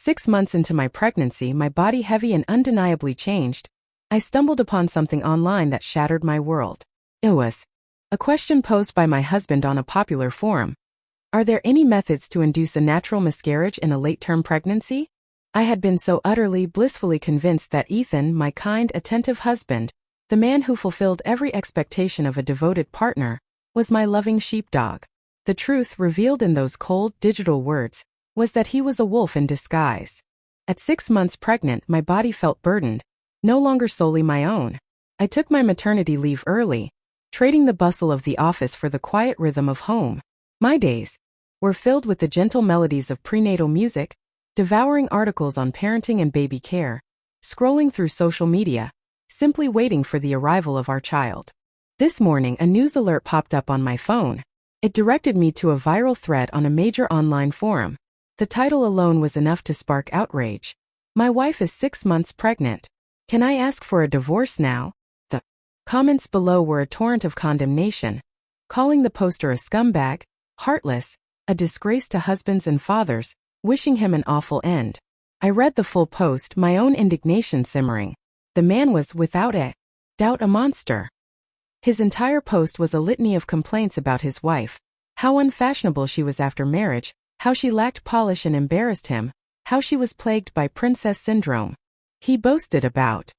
6 months into my pregnancy, my body heavy and undeniably changed. I stumbled upon something online that shattered my world. It was a question posed by my husband on a popular forum. Are there any methods to induce a natural miscarriage in a late-term pregnancy? I had been so utterly, blissfully convinced that Ethan, my kind, attentive husband, the man who fulfilled every expectation of a devoted partner, was my loving sheepdog. The truth, revealed in those cold, digital words, was that he was a wolf in disguise. At 6 months pregnant, my body felt burdened, no longer solely my own. I took my maternity leave early, trading the bustle of the office for the quiet rhythm of home. My days were filled with the gentle melodies of prenatal music, devouring articles on parenting and baby care, scrolling through social media, simply waiting for the arrival of our child. This morning, a news alert popped up on my phone. It directed me to a viral thread on a major online forum. The title alone was enough to spark outrage. My wife is 6 months pregnant. Can I ask for a divorce now? The comments below were a torrent of condemnation, calling the poster a scumbag, heartless, a disgrace to husbands and fathers, wishing him an awful end. I read the full post, my own indignation simmering. The man was, without a doubt, a monster. His entire post was a litany of complaints about his wife, how unfashionable she was after marriage, how she lacked polish and embarrassed him, how she was plagued by princess syndrome. He boasted about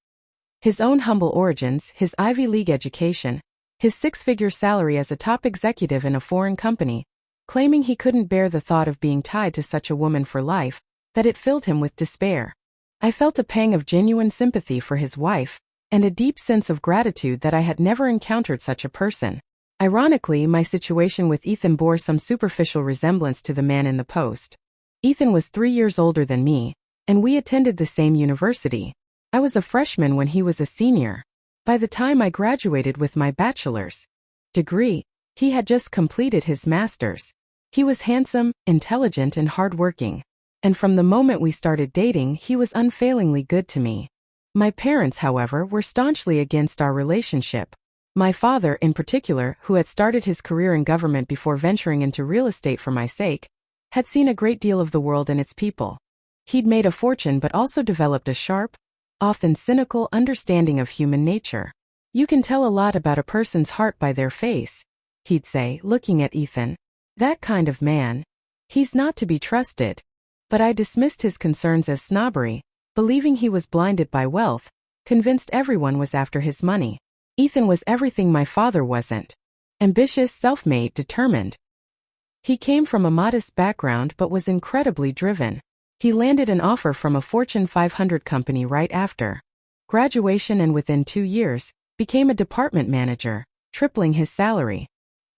his own humble origins, his Ivy League education, his 6-figure salary as a top executive in a foreign company, claiming he couldn't bear the thought of being tied to such a woman for life, that it filled him with despair. I felt a pang of genuine sympathy for his wife, and a deep sense of gratitude that I had never encountered such a person. Ironically, my situation with Ethan bore some superficial resemblance to the man in the post. Ethan was 3 years older than me, and we attended the same university. I was a freshman when he was a senior. By the time I graduated with my bachelor's degree, he had just completed his master's. He was handsome, intelligent, and hardworking. And from the moment we started dating, he was unfailingly good to me. My parents, however, were staunchly against our relationship. My father, in particular, who had started his career in government before venturing into real estate for my sake, had seen a great deal of the world and its people. He'd made a fortune but also developed a sharp, often cynical understanding of human nature. You can tell a lot about a person's heart by their face, he'd say, looking at Ethan. That kind of man. He's not to be trusted. But I dismissed his concerns as snobbery, believing he was blinded by wealth, convinced everyone was after his money. Ethan was everything my father wasn't. Ambitious, self-made, determined. He came from a modest background but was incredibly driven. He landed an offer from a Fortune 500 company right after graduation and within 2 years, became a department manager, tripling his salary.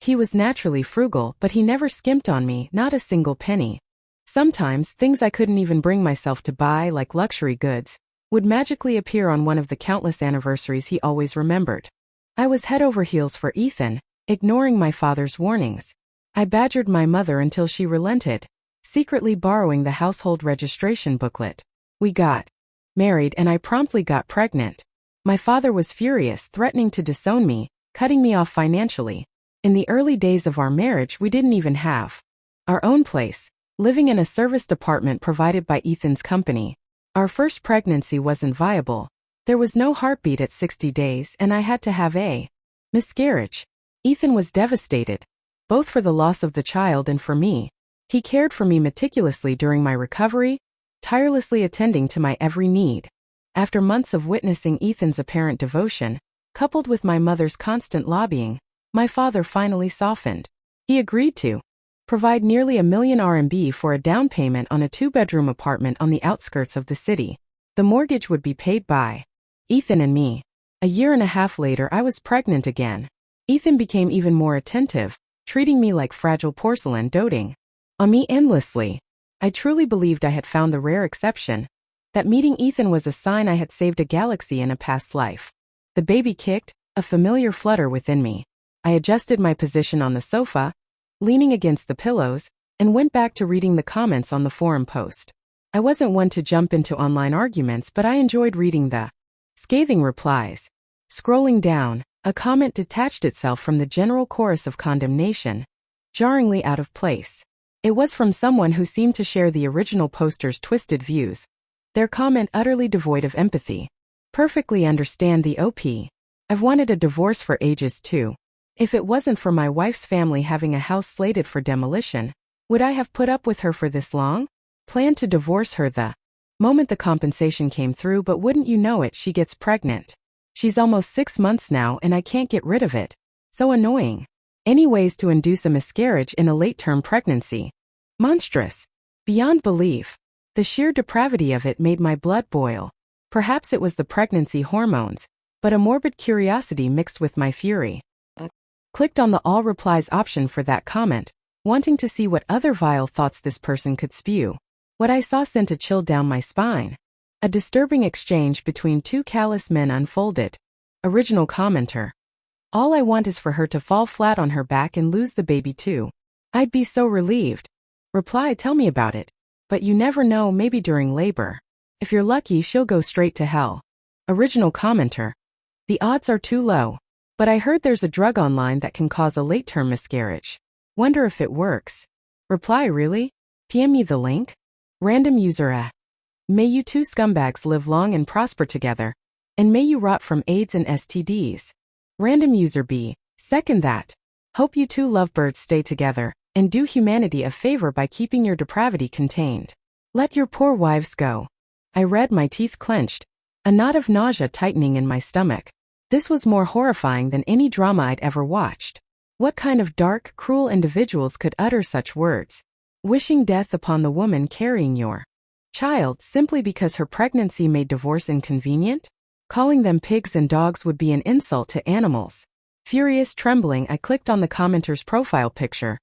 He was naturally frugal, but he never skimped on me, not a single penny. Sometimes, things I couldn't even bring myself to buy, like luxury goods, would magically appear on one of the countless anniversaries he always remembered. I was head over heels for Ethan, ignoring my father's warnings. I badgered my mother until she relented, secretly borrowing the household registration booklet. We got married and I promptly got pregnant. My father was furious, threatening to disown me, cutting me off financially. In the early days of our marriage, we didn't even have our own place, living in a service department provided by Ethan's company. Our first pregnancy wasn't viable. There was no heartbeat at 60 days and I had to have a miscarriage. Ethan was devastated, both for the loss of the child and for me. He cared for me meticulously during my recovery, tirelessly attending to my every need. After months of witnessing Ethan's apparent devotion, coupled with my mother's constant lobbying, my father finally softened. He agreed to provide nearly $1 million RMB for a down payment on a 2-bedroom apartment on the outskirts of the city. The mortgage would be paid by Ethan and me. A year and a half later, I was pregnant again. Ethan became even more attentive, treating me like fragile porcelain, doting on me endlessly. I truly believed I had found the rare exception, that meeting Ethan was a sign I had saved a galaxy in a past life. The baby kicked, a familiar flutter within me. I adjusted my position on the sofa, leaning against the pillows, and went back to reading the comments on the forum post. I wasn't one to jump into online arguments, but I enjoyed reading the scathing replies. Scrolling down, a comment detached itself from the general chorus of condemnation, jarringly out of place. It was from someone who seemed to share the original poster's twisted views. Their comment utterly devoid of empathy. Perfectly understand the OP. I've wanted a divorce for ages too. If it wasn't for my wife's family having a house slated for demolition, would I have put up with her for this long? Planned to divorce her the moment the compensation came through, but wouldn't you know it, she gets pregnant. She's almost 6 months now and I can't get rid of it. So annoying. Any ways to induce a miscarriage in a late-term pregnancy? Monstrous. Beyond belief. The sheer depravity of it made my blood boil. Perhaps it was the pregnancy hormones, but a morbid curiosity mixed with my fury. Clicked on the all replies option for that comment, wanting to see what other vile thoughts this person could spew. What I saw sent a chill down my spine. A disturbing exchange between two callous men unfolded. Original commenter. All I want is for her to fall flat on her back and lose the baby too. I'd be so relieved. Reply, tell me about it. But you never know, maybe during labor. If you're lucky, she'll go straight to hell. Original commenter. The odds are too low. But I heard there's a drug online that can cause a late-term miscarriage. Wonder if it works. Reply, really? PM me the link? Random user. May you two scumbags live long and prosper together. And may you rot from AIDS and STDs. Random user B. Second that. Hope you two lovebirds stay together, and do humanity a favor by keeping your depravity contained. Let your poor wives go. I read, my teeth clenched. A knot of nausea tightening in my stomach. This was more horrifying than any drama I'd ever watched. What kind of dark, cruel individuals could utter such words? Wishing death upon the woman carrying your child simply because her pregnancy made divorce inconvenient? Calling them pigs and dogs would be an insult to animals. Furious, trembling, I clicked on the commenter's profile picture,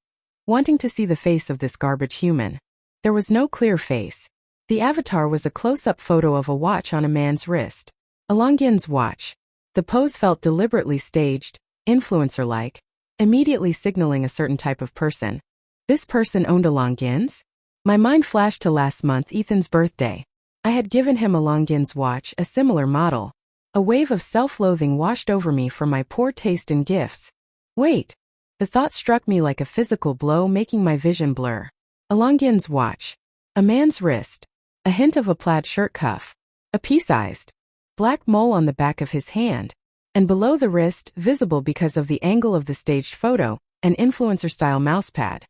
wanting to see the face of this garbage human. There was no clear face. The avatar was a close-up photo of a watch on a man's wrist. A Longines watch. The pose felt deliberately staged, influencer-like, immediately signaling a certain type of person. This person owned a Longines? My mind flashed to last month, Ethan's birthday. I had given him a Longines watch, a similar model. A wave of self-loathing washed over me for my poor taste in gifts. Wait. The thought struck me like a physical blow, making my vision blur. A Longines watch. A man's wrist. A hint of a plaid shirt cuff. A pea-sized black mole on the back of his hand. And below the wrist, visible because of the angle of the staged photo, an influencer-style mousepad.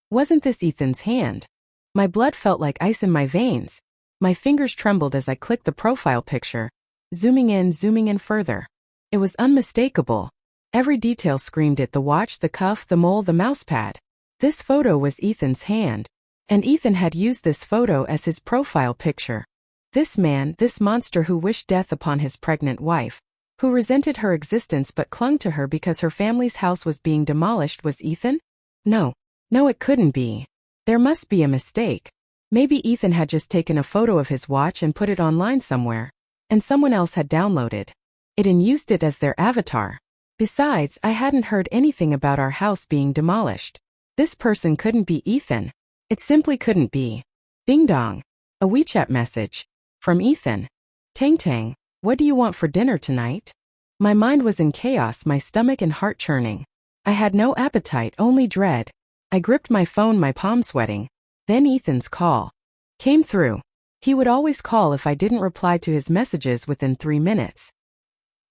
Wasn't this Ethan's hand? My blood felt like ice in my veins. My fingers trembled as I clicked the profile picture, zooming in further. It was unmistakable. Every detail screamed it: the watch, the cuff, the mole, the mousepad. This photo was Ethan's hand. And Ethan had used this photo as his profile picture. This man, this monster who wished death upon his pregnant wife, who resented her existence but clung to her because her family's house was being demolished, was Ethan? No, it couldn't be. There must be a mistake. Maybe Ethan had just taken a photo of his watch and put it online somewhere, and someone else had downloaded it and used it as their avatar. Besides, I hadn't heard anything about our house being demolished. This person couldn't be Ethan. It simply couldn't be. Ding dong. A WeChat message. From Ethan. Tang Tang, what do you want for dinner tonight? My mind was in chaos, my stomach and heart churning. I had no appetite, only dread. I gripped my phone, my palm sweating. Then Ethan's call came through. He would always call if I didn't reply to his messages within 3 minutes.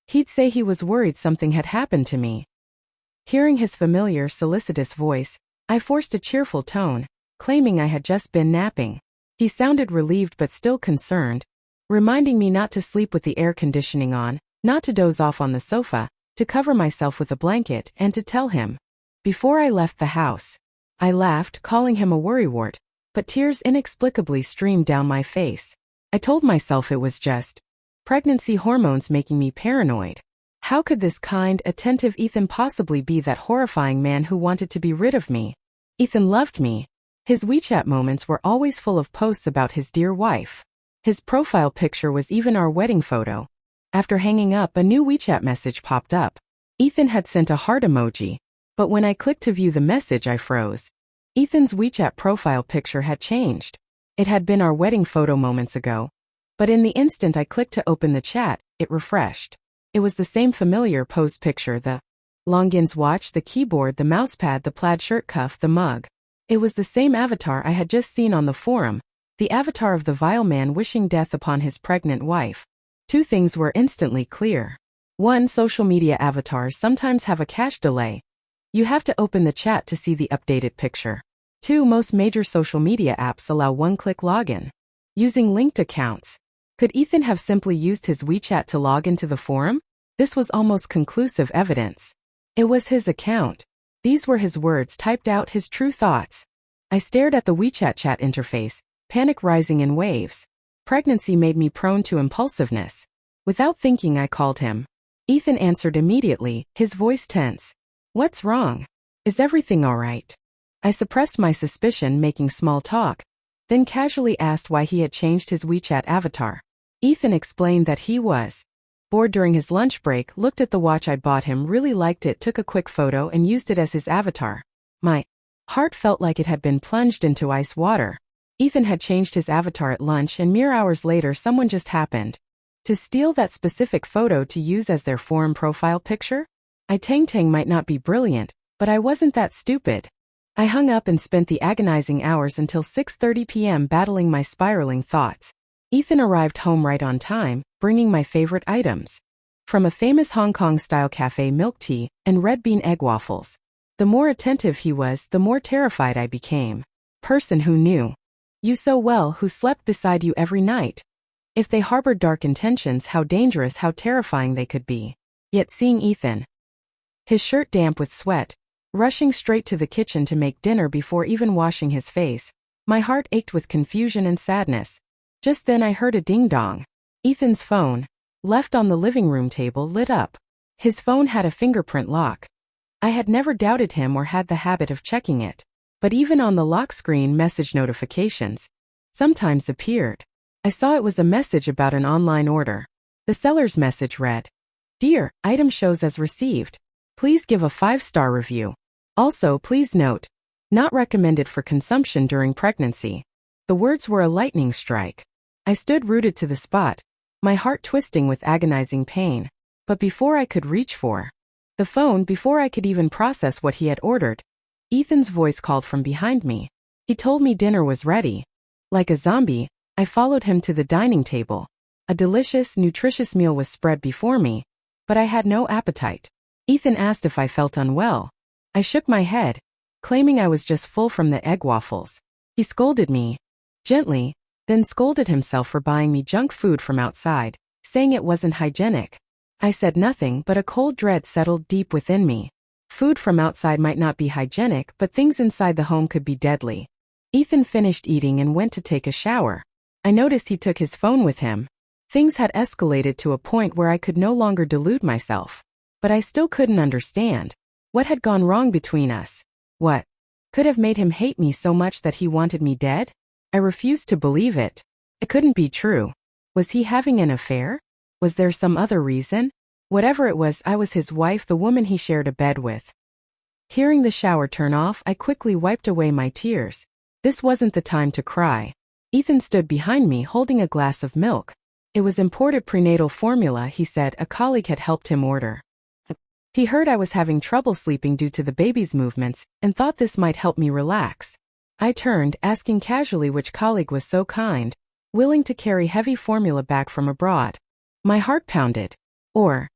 He'd say he was worried something had happened to me. Hearing his familiar, solicitous voice, I forced a cheerful tone, claiming I had just been napping. He sounded relieved but still concerned, reminding me not to sleep with the air conditioning on, not to doze off on the sofa, to cover myself with a blanket, and to tell him. Before I left the house, I laughed, calling him a worrywart, but tears inexplicably streamed down my face. I told myself it was just pregnancy hormones making me paranoid. How could this kind, attentive Ethan possibly be that horrifying man who wanted to be rid of me? Ethan loved me. His WeChat moments were always full of posts about his dear wife. His profile picture was even our wedding photo. After hanging up, a new WeChat message popped up. Ethan had sent a heart emoji, but when I clicked to view the message, I froze. Ethan's WeChat profile picture had changed. It had been our wedding photo moments ago, but in the instant I clicked to open the chat, it refreshed. It was the same familiar pose picture: the Longines watch, the keyboard, the mousepad, the plaid shirt cuff, the mug. It was the same avatar I had just seen on the forum, the avatar of the vile man wishing death upon his pregnant wife. Two things were instantly clear. One, social media avatars sometimes have a cache delay. You have to open the chat to see the updated picture. Two, most major social media apps allow one-click login. Using linked accounts. Could Ethan have simply used his WeChat to log into the forum? This was almost conclusive evidence. It was his account. These were his words typed out, his true thoughts. I stared at the WeChat chat interface, panic rising in waves. Pregnancy made me prone to impulsiveness. Without thinking, I called him. Ethan answered immediately, his voice tense. "What's wrong? Is everything all right?" I suppressed my suspicion, making small talk, then casually asked why he had changed his WeChat avatar. Ethan explained that he was bored during his lunch break, looked at the watch I'd bought him, really liked it, took a quick photo and used it as his avatar. My heart felt like it had been plunged into ice water. Ethan had changed his avatar at lunch, and mere hours later someone just happened to steal that specific photo to use as their forum profile picture? Tang might not be brilliant, but I wasn't that stupid. I hung up and spent the agonizing hours until 6:30 p.m. battling my spiraling thoughts. Ethan arrived home right on time, bringing my favorite items. From a famous Hong Kong-style cafe, milk tea, and red bean egg waffles. The more attentive he was, the more terrified I became. Person who knew you so well, who slept beside you every night. If they harbored dark intentions, how dangerous, how terrifying they could be. Yet seeing Ethan, his shirt damp with sweat, rushing straight to the kitchen to make dinner before even washing his face, my heart ached with confusion and sadness. Just then I heard a ding-dong. Ethan's phone, left on the living room table, lit up. His phone had a fingerprint lock. I had never doubted him or had the habit of checking it. But even on the lock screen, message notifications sometimes appeared. I saw it was a message about an online order. The seller's message read, "Dear, item shows as received. Please give a 5-star review. Also, please note, not recommended for consumption during pregnancy." The words were a lightning strike. I stood rooted to the spot, my heart twisting with agonizing pain. But before I could reach for the phone, before I could even process what he had ordered, Ethan's voice called from behind me. He told me dinner was ready. Like a zombie, I followed him to the dining table. A delicious, nutritious meal was spread before me, but I had no appetite. Ethan asked if I felt unwell. I shook my head, claiming I was just full from the egg waffles. He scolded me gently, then scolded himself for buying me junk food from outside, saying it wasn't hygienic. I said nothing, but a cold dread settled deep within me. Food from outside might not be hygienic, but things inside the home could be deadly. Ethan finished eating and went to take a shower. I noticed he took his phone with him. Things had escalated to a point where I could no longer delude myself. But I still couldn't understand. What had gone wrong between us? What could have made him hate me so much that he wanted me dead? I refused to believe it. It couldn't be true. Was he having an affair? Was there some other reason? Whatever it was, I was his wife, the woman he shared a bed with. Hearing the shower turn off, I quickly wiped away my tears. This wasn't the time to cry. Ethan stood behind me holding a glass of milk. It was imported prenatal formula, he said. A colleague had helped him order. He heard I was having trouble sleeping due to the baby's movements and thought this might help me relax. I turned, asking casually which colleague was so kind, willing to carry heavy formula back from abroad. My heart pounded. Or,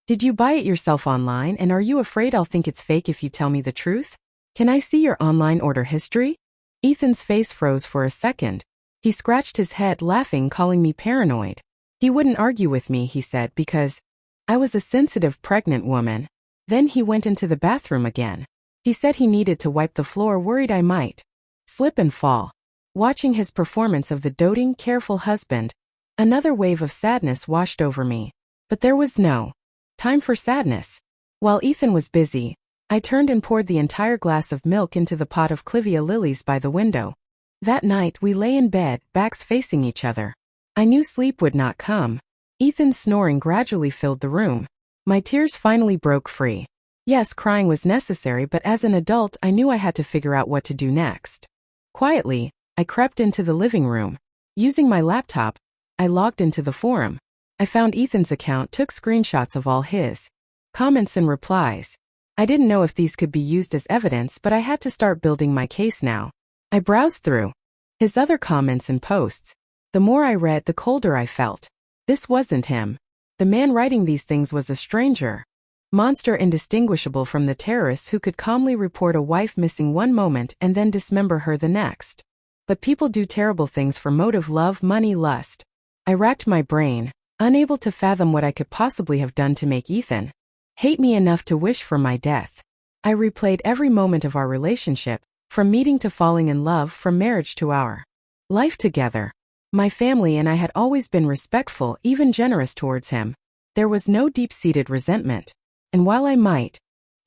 did you buy it yourself online, and are you afraid I'll think it's fake if you tell me the truth? Can I see your online order history? Ethan's face froze for a second. He scratched his head, laughing, calling me paranoid. He wouldn't argue with me, he said, because I was a sensitive pregnant woman. Then he went into the bathroom again. He said he needed to wipe the floor, worried I might slip and fall. Watching his performance of the doting, careful husband, another wave of sadness washed over me. But there was no time for sadness. While Ethan was busy, I turned and poured the entire glass of milk into the pot of clivia lilies by the window. That night we lay in bed, backs facing each other. I knew sleep would not come. Ethan's snoring gradually filled the room. My tears finally broke free. Yes, crying was necessary, but as an adult I knew I had to figure out what to do next. Quietly, I crept into the living room. Using my laptop, I logged into the forum. I found Ethan's account, took screenshots of all his comments and replies. I didn't know if these could be used as evidence, but I had to start building my case now. I browsed through his other comments and posts. The more I read, the colder I felt. This wasn't him. The man writing these things was a stranger. Monster indistinguishable from the terrorists who could calmly report a wife missing one moment and then dismember her the next. But people do terrible things for motive: love, money, lust. I racked my brain, unable to fathom what I could possibly have done to make Ethan hate me enough to wish for my death. I replayed every moment of our relationship, from meeting to falling in love, from marriage to our life together. My family and I had always been respectful, even generous towards him. There was no deep-seated resentment. And while I might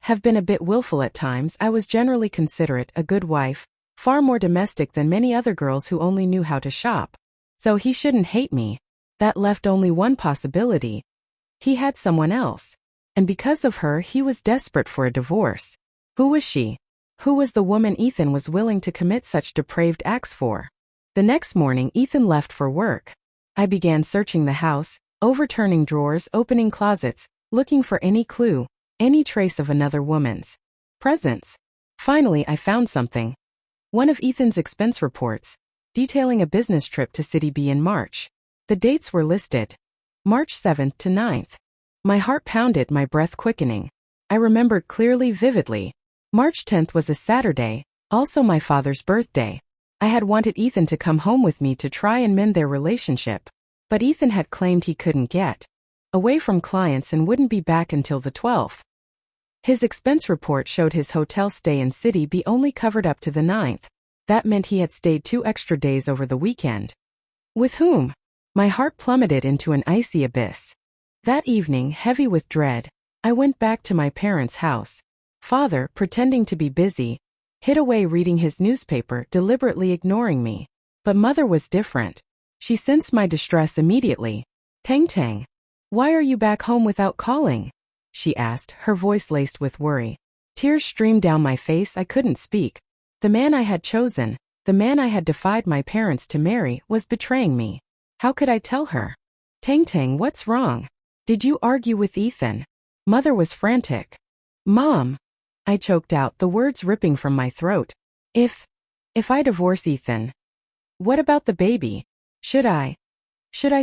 have been a bit willful at times, I was generally considerate, a good wife, far more domestic than many other girls who only knew how to shop. So he shouldn't hate me. That left only one possibility. He had someone else. And because of her, he was desperate for a divorce. Who was she? Who was the woman Ethan was willing to commit such depraved acts for? The next morning, Ethan left for work. I began searching the house, overturning drawers, opening closets, looking for any clue, any trace of another woman's presence. Finally, I found something. One of Ethan's expense reports, detailing a business trip to City B in March. The dates were listed. March 7th to 9th. My heart pounded, my breath quickening. I remembered clearly, vividly. March 10th was a Saturday, also my father's birthday. I had wanted Ethan to come home with me to try and mend their relationship. But Ethan had claimed he couldn't get away from clients and wouldn't be back until the 12th. His expense report showed his hotel stay in City B only covered up to the 9th. That meant he had stayed 2 extra days over the weekend. With whom? My heart plummeted into an icy abyss. That evening, heavy with dread, I went back to my parents' house. Father, pretending to be busy, hid away reading his newspaper, deliberately ignoring me. But Mother was different. She sensed my distress immediately. "Tang Tang, why are you back home without calling?" she asked, her voice laced with worry. Tears streamed down my face. I couldn't speak. The man I had chosen, the man I had defied my parents to marry, was betraying me. How could I tell her? "Tang Tang, what's wrong? Did you argue with Ethan?" Mother was frantic. "Mom," I choked out, the words ripping from my throat. If I divorce Ethan, what about the baby? Should I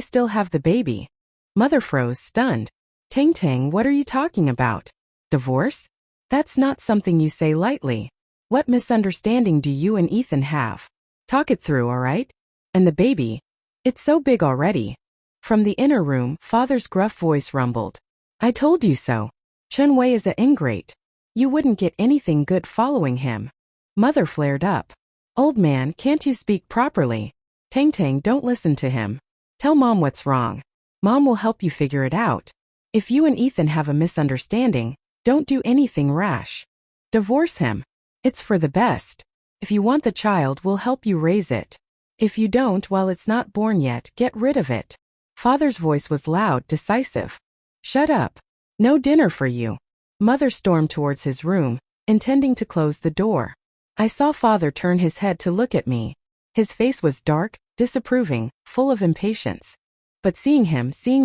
still have the baby?" Mother froze, stunned. "Tang Tang, what are you talking about? Divorce? That's not something you say lightly. What misunderstanding do you and Ethan have? Talk it through, all right? And the baby? It's so big already." From the inner room, Father's gruff voice rumbled. "I told you so. Chun Wei is an ingrate. You wouldn't get anything good following him." Mother flared up. "Old man, can't you speak properly? Tang Tang, don't listen to him. Tell Mom what's wrong. Mom will help you figure it out. If you and Ethan have a misunderstanding, don't do anything rash. Divorce him. It's for the best. If you want the child, we'll help you raise it. If you don't, while it's not born yet, get rid of it." Father's voice was loud, decisive. "Shut up. No dinner for you." Mother stormed towards his room, intending to close the door. I saw Father turn his head to look at me. His face was dark, disapproving, full of impatience. But seeing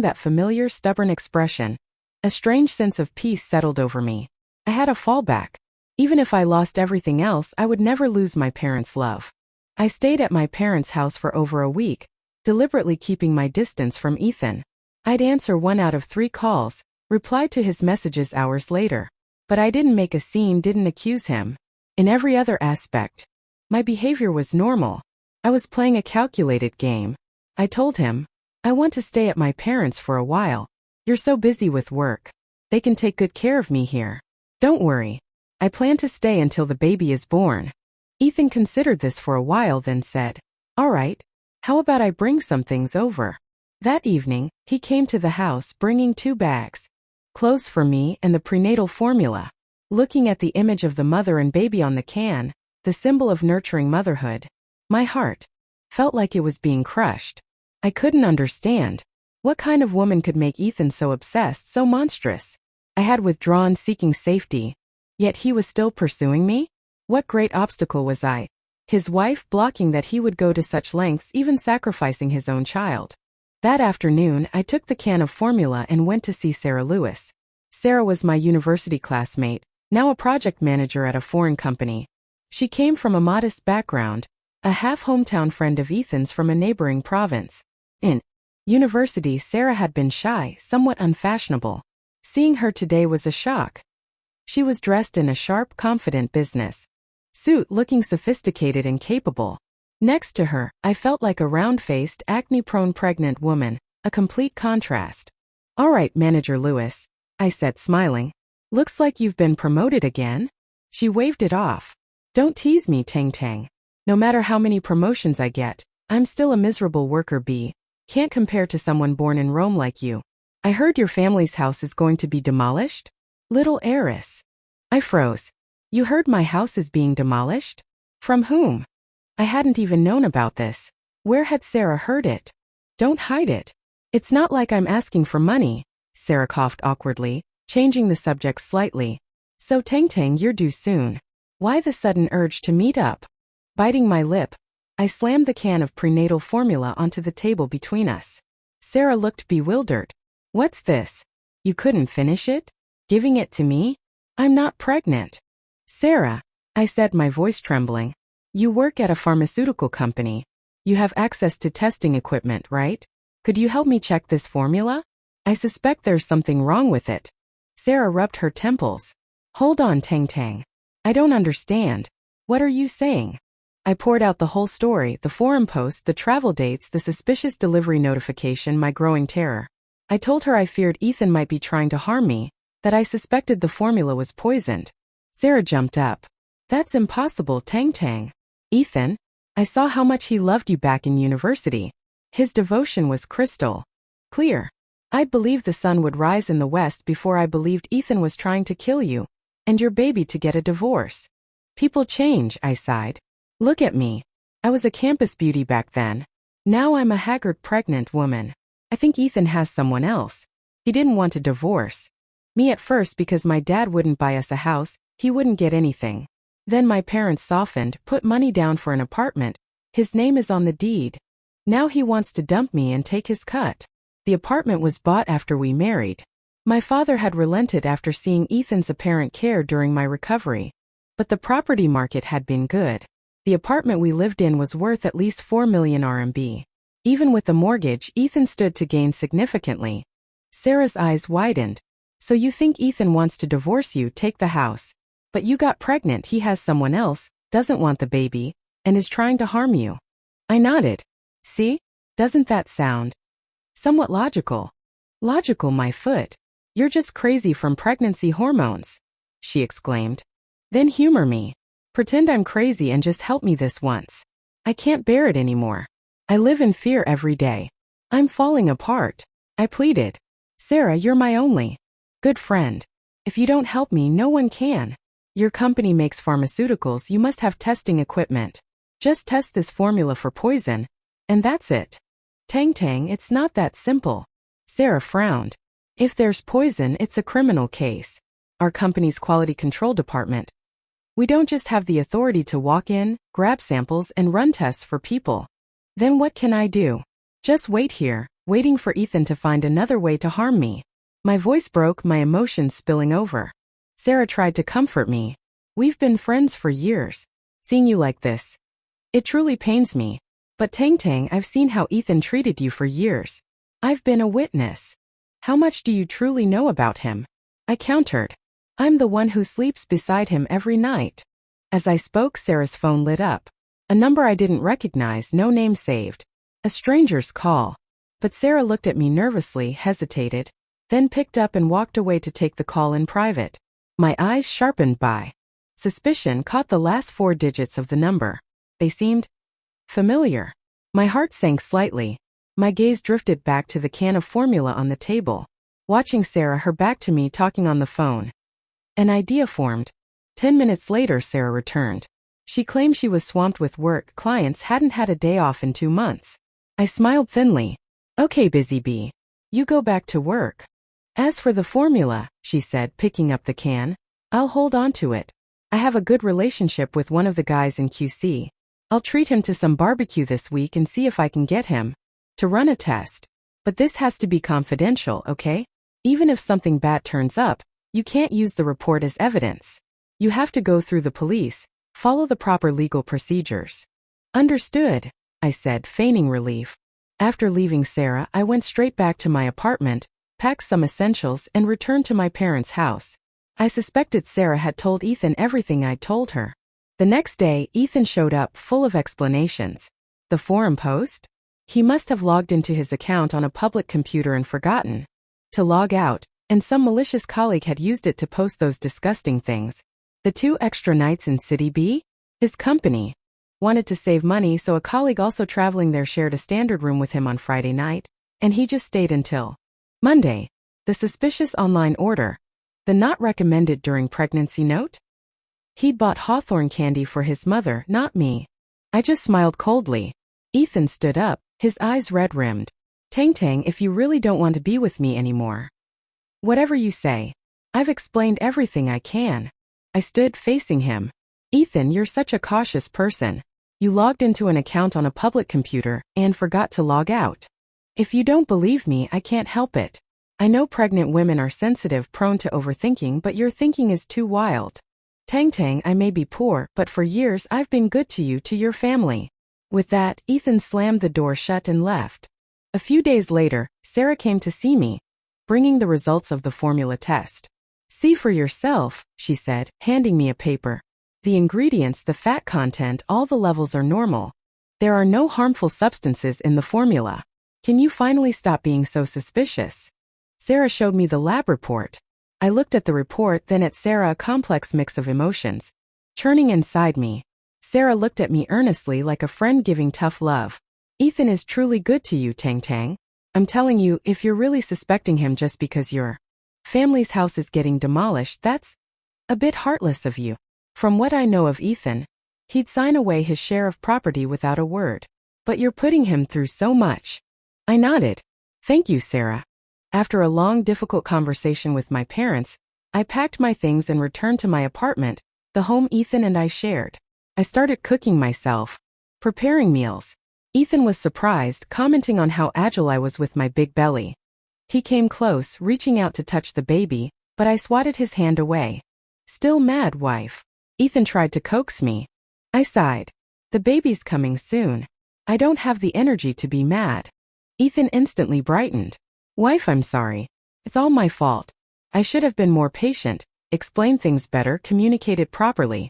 that familiar, stubborn expression, a strange sense of peace settled over me. I had a fallback. Even if I lost everything else, I would never lose my parents' love. I stayed at my parents' house for over a week, deliberately keeping my distance from Ethan. I'd answer 1 out of 3 calls, reply to his messages hours later. But I didn't make a scene, didn't accuse him. In every other aspect, my behavior was normal. I was playing a calculated game. I told him, "I want to stay at my parents' for a while. You're so busy with work. They can take good care of me here. Don't worry. I plan to stay until the baby is born." Ethan considered this for a while, then said, "All right. How about I bring some things over?" That evening, he came to the house bringing 2 bags. Clothes for me and the prenatal formula. Looking at the image of the mother and baby on the can, the symbol of nurturing motherhood, my heart felt like it was being crushed. I couldn't understand. What kind of woman could make Ethan so obsessed, so monstrous? I had withdrawn, seeking safety. Yet he was still pursuing me? What great obstacle was I, his wife, blocking that he would go to such lengths, even sacrificing his own child? That afternoon, I took the can of formula and went to see Sarah Lewis. Sarah was my university classmate, now a project manager at a foreign company. She came from a modest background, a half-hometown friend of Ethan's from a neighboring province. In university, Sarah had been shy, somewhat unfashionable. Seeing her today was a shock. She was dressed in a sharp, confident business suit, looking sophisticated and capable. Next to her, I felt like a round-faced, acne-prone pregnant woman, a complete contrast. "All right, Manager Lewis," I said, smiling. "Looks like you've been promoted again." She waved it off. "Don't tease me, Tang Tang. No matter how many promotions I get, I'm still a miserable worker bee. Can't compare to someone born in Rome like you. I heard your family's house is going to be demolished?" Little heiress. I froze. "You heard my house is being demolished? From whom?" I hadn't even known about this. Where had Sarah heard it? "Don't hide it. It's not like I'm asking for money." Sarah coughed awkwardly, changing the subject slightly. "So Tang Tang, you're due soon. Why the sudden urge to meet up?" Biting my lip, I slammed the can of prenatal formula onto the table between us. Sarah looked bewildered. "What's this? You couldn't finish it? Giving it to me? I'm not pregnant." "Sarah," I said, my voice trembling, "you work at a pharmaceutical company. You have access to testing equipment, right? Could you help me check this formula? I suspect there's something wrong with it." Sarah rubbed her temples. "Hold on, Tang Tang. I don't understand. What are you saying?" I poured out the whole story, the forum post, the travel dates, the suspicious delivery notification, my growing terror. I told her I feared Ethan might be trying to harm me, that I suspected the formula was poisoned. Sarah jumped up. "That's impossible, Tang Tang. Ethan, I saw how much he loved you back in university. His devotion was crystal clear. I'd believe the sun would rise in the west before I believed Ethan was trying to kill you and your baby to get a divorce. People change," I sighed. "Look at me. I was a campus beauty back then. Now I'm a haggard pregnant woman. I think Ethan has someone else. He didn't want a divorce. Me at first because my dad wouldn't buy us a house, he wouldn't get anything. Then my parents softened, put money down for an apartment. His name is on the deed. Now he wants to dump me and take his cut. The apartment was bought after we married. My father had relented after seeing Ethan's apparent care during my recovery. But the property market had been good. The apartment we lived in was worth at least 4 million RMB. Even with the mortgage, Ethan stood to gain significantly." Sarah's eyes widened. "So you think Ethan wants to divorce you, take the house. But you got pregnant, he has someone else, doesn't want the baby, and is trying to harm you." I nodded. "See? Doesn't that sound somewhat logical?" "Logical, my foot. You're just crazy from pregnancy hormones," she exclaimed. "Then humor me. Pretend I'm crazy and just help me this once. I can't bear it anymore. I live in fear every day. I'm falling apart," I pleaded. "Sarah, you're my only good friend. If you don't help me, no one can. Your company makes pharmaceuticals, you must have testing equipment. Just test this formula for poison, and that's it." "Tang Tang, it's not that simple." Sarah frowned. "If there's poison, it's a criminal case. Our company's quality control department. We don't just have the authority to walk in, grab samples, and run tests for people. Then what can I do? Just wait here, waiting for Ethan to find another way to harm me." My voice broke, my emotions spilling over. Sarah tried to comfort me. "We've been friends for years. Seeing you like this, it truly pains me. But Tang Tang, I've seen how Ethan treated you for years. I've been a witness. How much do you truly know about him?" I countered. "I'm the one who sleeps beside him every night." As I spoke, Sarah's phone lit up. A number I didn't recognize, no name saved. A stranger's call. But Sarah looked at me nervously, hesitated, then picked up and walked away to take the call in private. My eyes sharpened by suspicion caught the last 4 digits of the number. They seemed familiar. My heart sank slightly. My gaze drifted back to the can of formula on the table, watching Sarah, her back to me, talking on the phone. An idea formed. 10 minutes later, Sarah returned. She claimed she was swamped with work, clients, hadn't had a day off in 2 months. I smiled thinly. "Okay, busy bee. You go back to work. As for the formula," she said, picking up the can, "I'll hold on to it. I have a good relationship with one of the guys in QC. I'll treat him to some barbecue this week and see if I can get him to run a test. But this has to be confidential, okay? Even if something bad turns up, You can't use the report as evidence. You have to go through the police, follow the proper legal procedures. Understood, I said, feigning relief. After leaving Sarah, I went straight back to my apartment, packed some essentials, and returned to my parents' house. I suspected Sarah had told Ethan everything I'd told her. The next day, Ethan showed up, full of explanations. The forum post? He must have logged into his account on a public computer and forgotten to log out, and some malicious colleague had used it to post those disgusting things. The 2 extra nights in City B? His company wanted to save money, so a colleague also traveling there shared a standard room with him on Friday night, and he just stayed until Monday. The suspicious online order. The not recommended during pregnancy note? He'd bought hawthorn candy for his mother, not me. I just smiled coldly. Ethan stood up, his eyes red-rimmed. Tang, if you really don't want to be with me anymore. Whatever you say. I've explained everything I can. I stood facing him. Ethan, you're such a cautious person. You logged into an account on a public computer and forgot to log out. If you don't believe me, I can't help it. I know pregnant women are sensitive, prone to overthinking, but your thinking is too wild. Tang, I may be poor, but for years I've been good to you, to your family. With that, Ethan slammed the door shut and left. A few days later, Sarah came to see me, bringing the results of the formula test. See for yourself, she said, handing me a paper. The ingredients, the fat content, all the levels are normal. There are no harmful substances in the formula. Can you finally stop being so suspicious? Sarah showed me the lab report. I looked at the report, then at Sarah, a complex mix of emotions churning inside me. Sarah looked at me earnestly, like a friend giving tough love. Ethan is truly good to you, Tang. I'm telling you, if you're really suspecting him just because your family's house is getting demolished, that's a bit heartless of you. From what I know of Ethan, he'd sign away his share of property without a word. But you're putting him through so much. I nodded. Thank you, Sarah. After a long, difficult conversation with my parents, I packed my things and returned to my apartment, the home Ethan and I shared. I started cooking myself, preparing meals. Ethan was surprised, commenting on how agile I was with my big belly. He came close, reaching out to touch the baby, but I swatted his hand away. Still mad, wife? Ethan tried to coax me. I sighed. The baby's coming soon. I don't have the energy to be mad. Ethan instantly brightened. Wife, I'm sorry. It's all my fault. I should have been more patient, explained things better, communicated properly.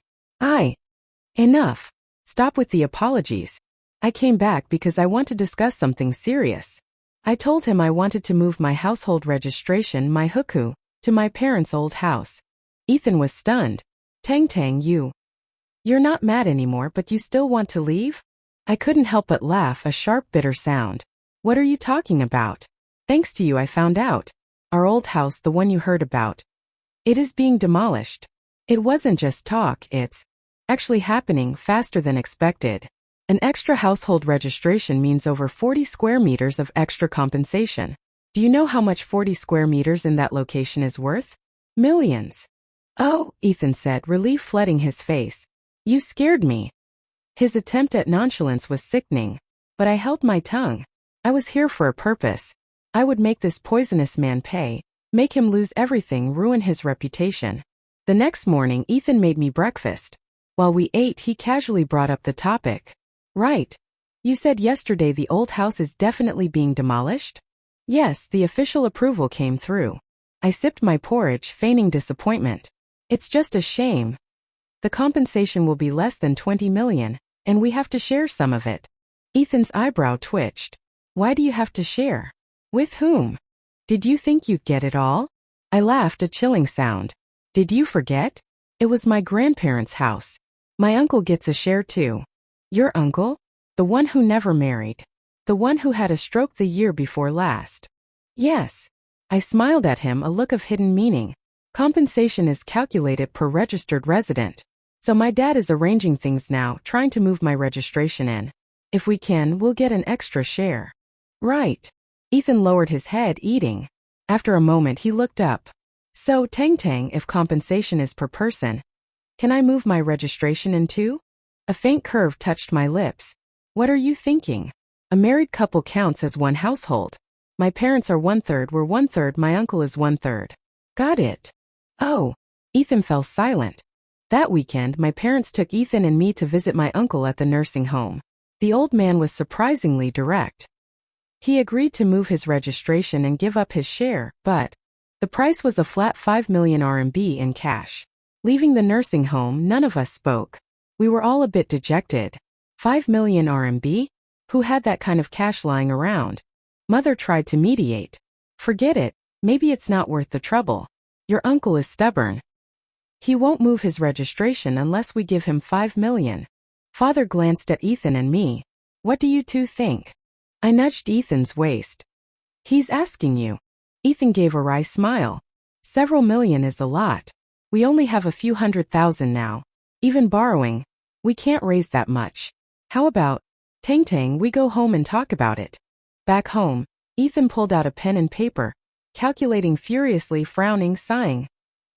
Enough. Stop with the apologies. I came back because I want to discuss something serious. I told him I wanted to move my household registration, my hukou, to my parents' old house. Ethan was stunned. Tang, you're not mad anymore, but you still want to leave? I couldn't help but laugh, a sharp, bitter sound. What are you talking about? Thanks to you, I found out. Our old house, the one you heard about, it is being demolished. It wasn't just talk, it's actually happening faster than expected. An extra household registration means over 40 square meters of extra compensation. Do you know how much 40 square meters in that location is worth? Millions. Oh, Ethan said, relief flooding his face. You scared me. His attempt at nonchalance was sickening, but I held my tongue. I was here for a purpose. I would make this poisonous man pay, make him lose everything, ruin his reputation. The next morning, Ethan made me breakfast. While we ate, he casually brought up the topic. Right. You said yesterday the old house is definitely being demolished? Yes, the official approval came through. I sipped my porridge, feigning disappointment. It's just a shame. The compensation will be less than 20 million, and we have to share some of it. Ethan's eyebrow twitched. Why do you have to share? With whom? Did you think you'd get it all? I laughed, a chilling sound. Did you forget? It was my grandparents' house. My uncle gets a share too. Your uncle? The one who never married. The one who had a stroke the year before last. Yes. I smiled at him, a look of hidden meaning. Compensation is calculated per registered resident. So my dad is arranging things now, trying to move my registration in. If we can, we'll get an extra share. Right. Ethan lowered his head, eating. After a moment, he looked up. So, Tang, if compensation is per person, can I move my registration in too? A faint curve touched my lips. What are you thinking? A married couple counts as one household. My parents are 1/3, we're 1/3, my uncle is 1/3. Got it. Oh, Ethan fell silent. That weekend, my parents took Ethan and me to visit my uncle at the nursing home. The old man was surprisingly direct. He agreed to move his registration and give up his share, but the price was a flat 5 million RMB in cash. Leaving the nursing home, none of us spoke. We were all a bit dejected. 5 million RMB? Who had that kind of cash lying around? Mother tried to mediate. Forget it, maybe it's not worth the trouble. Your uncle is stubborn. He won't move his registration unless we give him 5 million. Father glanced at Ethan and me. What do you two think? I nudged Ethan's waist. He's asking you. Ethan gave a wry smile. Several million is a lot. We only have a few 100,000 now. Even borrowing, we can't raise that much. How about, Tang, we go home and talk about it. Back home, Ethan pulled out a pen and paper, calculating furiously, frowning, sighing.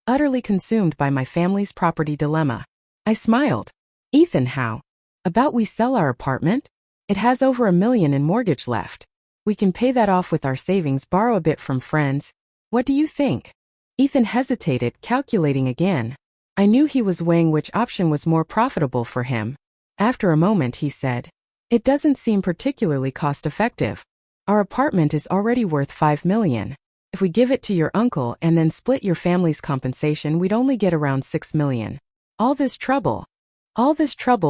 Utterly consumed by my family's property dilemma. I smiled. Ethan, how about we sell our apartment? It has over 1 million in mortgage left. We can pay that off with our savings, borrow a bit from friends. What do you think? Ethan hesitated, calculating again. I knew he was weighing which option was more profitable for him. After a moment he said, "It doesn't seem particularly cost-effective. Our apartment is already worth 5 million. If we give it to your uncle and then split your family's compensation, we'd only get around 6 million. All this trouble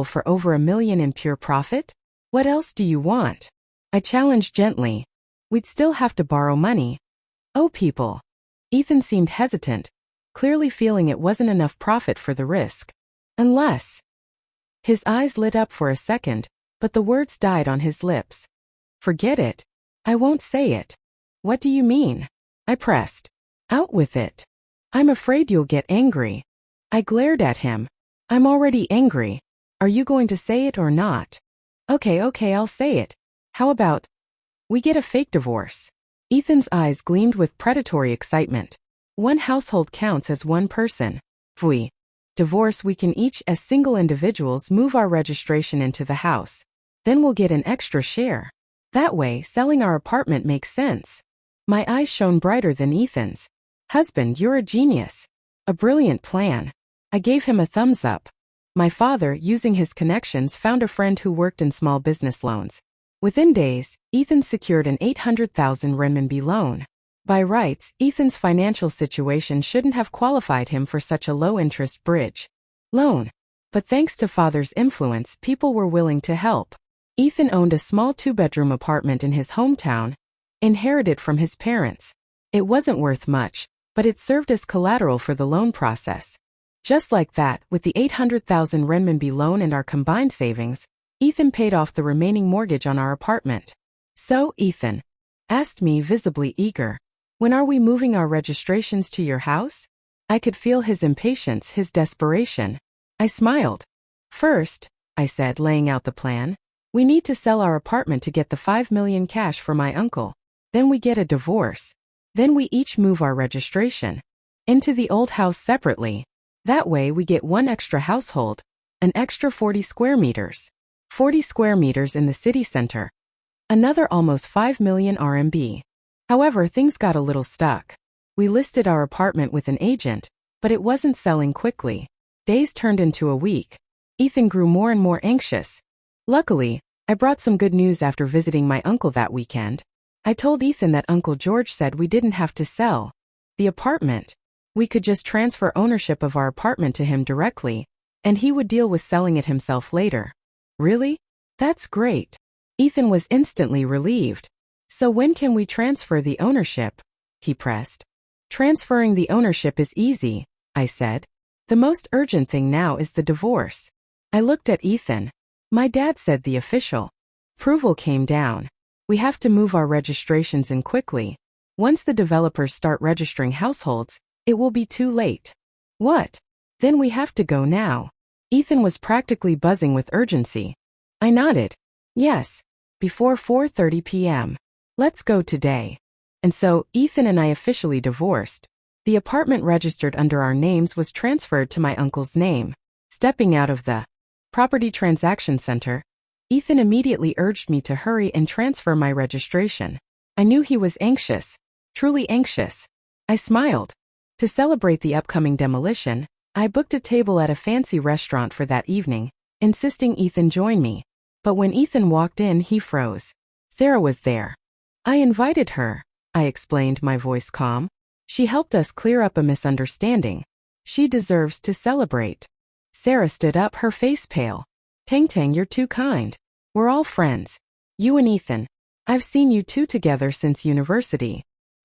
for over 1 million in pure profit? What else do you want?" I challenged gently. We'd still have to borrow money. Oh, people. Ethan seemed hesitant, clearly feeling it wasn't enough profit for the risk. Unless. His eyes lit up for a second, but the words died on his lips. Forget it. I won't say it. What do you mean? I pressed. Out with it. I'm afraid you'll get angry. I glared at him. I'm already angry. Are you going to say it or not? Okay, I'll say it. How about we get a fake divorce? Ethan's eyes gleamed with predatory excitement. One household counts as one person. If we divorce, we can each, as single individuals, move our registration into the house. Then we'll get an extra share. That way, selling our apartment makes sense. My eyes shone brighter than Ethan's. Husband, you're a genius. A brilliant plan. I gave him a thumbs up. My father, using his connections, found a friend who worked in small business loans. Within days, Ethan secured an 800,000 renminbi loan. By rights, Ethan's financial situation shouldn't have qualified him for such a low-interest bridge loan. But thanks to father's influence, people were willing to help. Ethan owned a small 2-bedroom apartment in his hometown, inherited from his parents. It wasn't worth much, but it served as collateral for the loan process. Just like that, with the 800,000 renminbi loan and our combined savings, Ethan paid off the remaining mortgage on our apartment. So, Ethan asked me, visibly eager, when are we moving our registrations to your house? I could feel his impatience, his desperation. I smiled. First, I said, laying out the plan, we need to sell our apartment to get the 5 million cash for my uncle. Then we get a divorce. Then we each move our registration into the old house separately. That way we get one extra household, an extra 40 square meters. 40 square meters in the city center. Another almost 5 million RMB. However, things got a little stuck. We listed our apartment with an agent, but it wasn't selling quickly. Days turned into a week. Ethan grew more and more anxious. Luckily, I brought some good news after visiting my uncle that weekend. I told Ethan that Uncle George said we didn't have to sell the apartment. We could just transfer ownership of our apartment to him directly, and he would deal with selling it himself later. Really? That's great. Ethan was instantly relieved. So when can we transfer the ownership? He pressed. Transferring the ownership is easy, I said. The most urgent thing now is the divorce. I looked at Ethan. My dad said the official approval came down. We have to move our registrations in quickly. Once the developers start registering households, it will be too late. What? Then we have to go now. Ethan was practically buzzing with urgency. I nodded. Yes. Before 4:30 p.m. Let's go today. And so, Ethan and I officially divorced. The apartment registered under our names was transferred to my uncle's name. Stepping out of the property transaction center, Ethan immediately urged me to hurry and transfer my registration. I knew he was anxious, truly anxious. I smiled. To celebrate the upcoming demolition, I booked a table at a fancy restaurant for that evening, insisting Ethan join me. But when Ethan walked in, he froze. Sarah was there. I invited her, I explained, my voice calm. She helped us clear up a misunderstanding. She deserves to celebrate. Sarah stood up, her face pale. Tang, you're too kind. We're all friends. You and Ethan. I've seen you two together since university.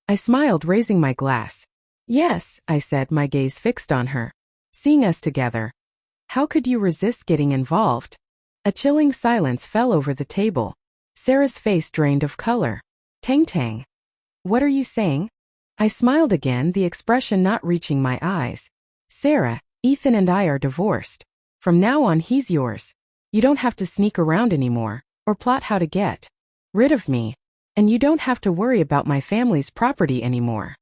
I smiled, raising my glass. Yes, I said, my gaze fixed on her. Seeing us together. How could you resist getting involved? A chilling silence fell over the table. Sarah's face drained of color. Tang. What are you saying? I smiled again, the expression not reaching my eyes. Sarah, Ethan and I are divorced. From now on, he's yours. You don't have to sneak around anymore, or plot how to get rid of me. And you don't have to worry about my family's property anymore.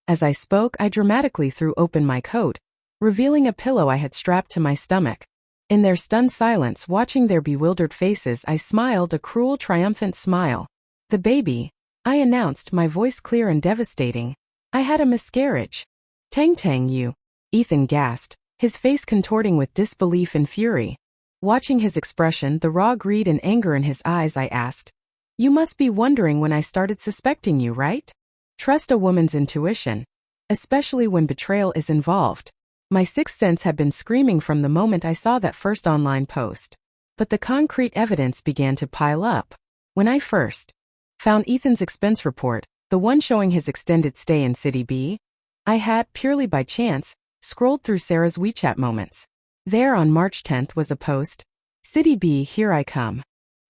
As I spoke, I dramatically threw open my coat, revealing a pillow I had strapped to my stomach. In their stunned silence, watching their bewildered faces, I smiled, a cruel, triumphant smile. The baby, I announced, my voice clear and devastating. I had a miscarriage. Tang, you. Ethan gasped, his face contorting with disbelief and fury. Watching his expression, the raw greed and anger in his eyes, I asked, you must be wondering when I started suspecting you, right? Trust a woman's intuition, especially when betrayal is involved. My sixth sense had been screaming from the moment I saw that first online post. But the concrete evidence began to pile up. When I first found Ethan's expense report, the one showing his extended stay in City B, I had, purely by chance, scrolled through Sarah's WeChat moments. There on March 10th was a post, City B, here I come.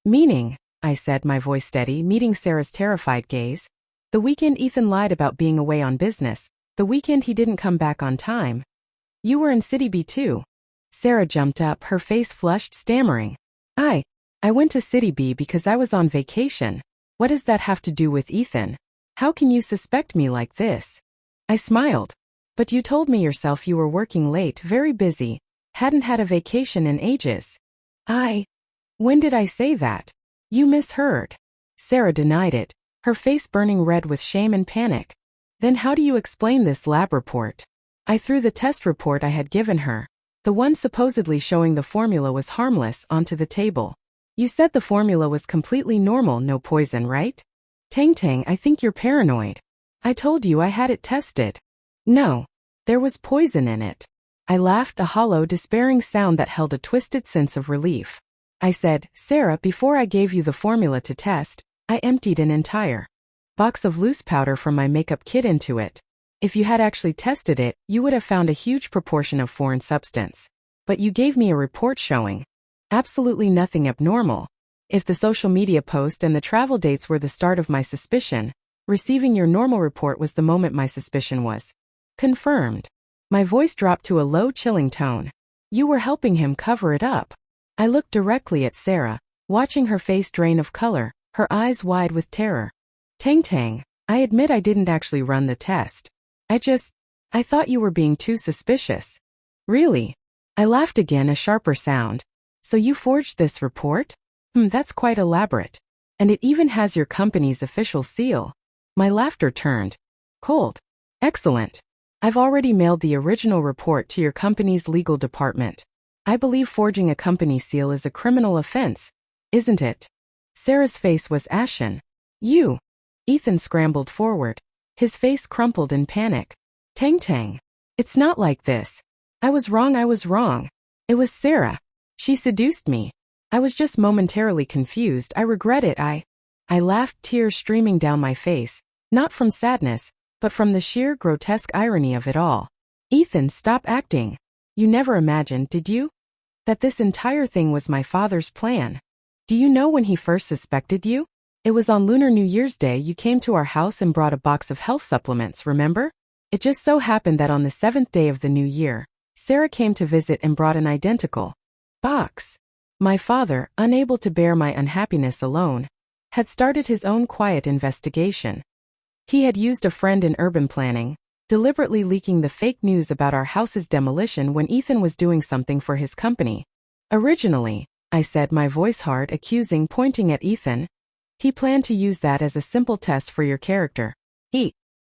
Meaning, I said, my voice steady, meeting Sarah's terrified gaze. The weekend Ethan lied about being away on business, the weekend he didn't come back on time. You were in City B too. Sarah jumped up, her face flushed, stammering. I went to City B because I was on vacation. What does that have to do with Ethan? How can you suspect me like this? I smiled. But you told me yourself you were working late, very busy, hadn't had a vacation in ages. When did I say that? You misheard. Sarah denied it, her face burning red with shame and panic. Then how do you explain this lab report? I threw the test report I had given her, the one supposedly showing the formula was harmless, onto the table. You said the formula was completely normal, no poison, right? Tang, I think you're paranoid. I told you I had it tested. No, there was poison in it. I laughed, a hollow, despairing sound that held a twisted sense of relief. I said, Sarah, before I gave you the formula to test, I emptied an entire box of loose powder from my makeup kit into it. If you had actually tested it, you would have found a huge proportion of foreign substance. But you gave me a report showing absolutely nothing abnormal. If the social media post and the travel dates were the start of my suspicion, receiving your normal report was the moment my suspicion was confirmed. My voice dropped to a low, chilling tone. You were helping him cover it up. I looked directly at Sarah, watching her face drain of color, her eyes wide with terror. Tang, I admit I didn't actually run the test. I thought you were being too suspicious. Really? I laughed again, a sharper sound. So you forged this report? That's quite elaborate. And it even has your company's official seal. My laughter turned cold. Excellent. I've already mailed the original report to your company's legal department. I believe forging a company seal is a criminal offense, isn't it? Sarah's face was ashen. You. Ethan scrambled forward, his face crumpled in panic. Tang, it's not like this. I was wrong. It was Sarah. She seduced me. I was just momentarily confused. I regret it. I laughed, tears streaming down my face, not from sadness, but from the sheer grotesque irony of it all. Ethan, stop acting. You never imagined, did you, that this entire thing was my father's plan? Do you know when he first suspected you? It was on Lunar New Year's Day. You came to our house and brought a box of health supplements, remember? It just so happened that on the 7th day of the new year, Sarah came to visit and brought an identical box. My father, unable to bear my unhappiness alone, had started his own quiet investigation. He had used a friend in urban planning, deliberately leaking the fake news about our house's demolition when Ethan was doing something for his company. Originally, I said, my voice hard, accusing, pointing at Ethan, he planned to use that as a simple test for your character.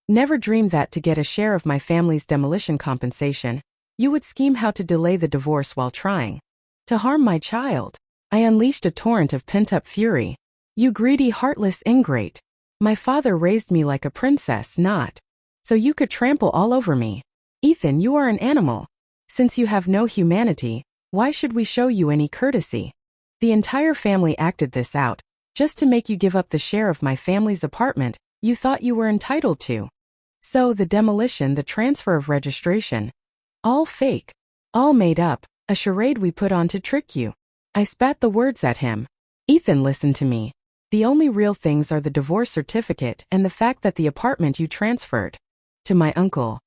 Never dreamed that to get a share of my family's demolition compensation, you would scheme how to delay the divorce while trying to harm my child. I unleashed a torrent of pent-up fury. You greedy, heartless ingrate. My father raised me like a princess, not so you could trample all over me. Ethan, you are an animal. Since you have no humanity, why should we show you any courtesy? The entire family acted this out, just to make you give up the share of my family's apartment you thought you were entitled to. So the demolition, the transfer of registration, all fake, all made up, a charade we put on to trick you. I spat the words at him. Ethan, listen to me. The only real things are the divorce certificate and the fact that the apartment you transferred to my uncle.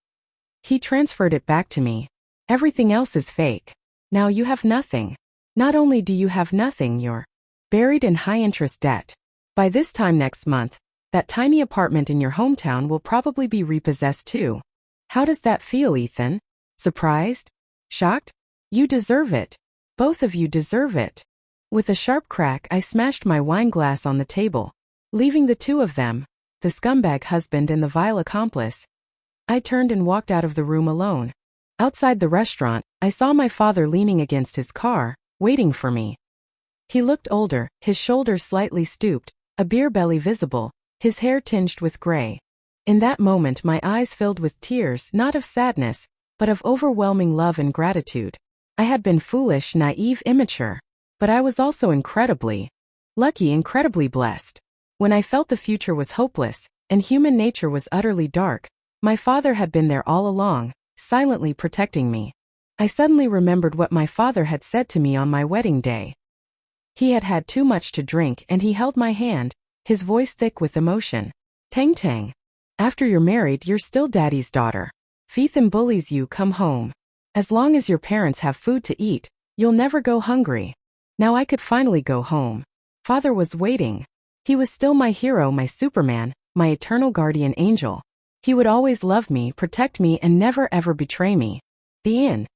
He transferred it back to me. Everything else is fake. Now you have nothing. Not only do you have nothing, you're buried in high-interest debt. By this time next month, that tiny apartment in your hometown will probably be repossessed too. How does that feel, Ethan? Surprised? Shocked? You deserve it. Both of you deserve it. With a sharp crack, I smashed my wine glass on the table, leaving the two of them, the scumbag husband and the vile accomplice. I turned and walked out of the room alone. Outside the restaurant, I saw my father leaning against his car, waiting for me. He looked older, his shoulders slightly stooped, a beer belly visible, his hair tinged with gray. In that moment my eyes filled with tears, not of sadness, but of overwhelming love and gratitude. I had been foolish, naive, immature. But I was also incredibly lucky, incredibly blessed. When I felt the future was hopeless, and human nature was utterly dark, my father had been there all along, silently protecting me. I suddenly remembered what my father had said to me on my wedding day. He had had too much to drink and he held my hand, his voice thick with emotion. Tang Tang. After you're married, you're still daddy's daughter. If Ethan bullies you, come home. As long as your parents have food to eat, you'll never go hungry. Now I could finally go home. Father was waiting. He was still my hero, my Superman, my eternal guardian angel. He would always love me, protect me, and never ever betray me. The end.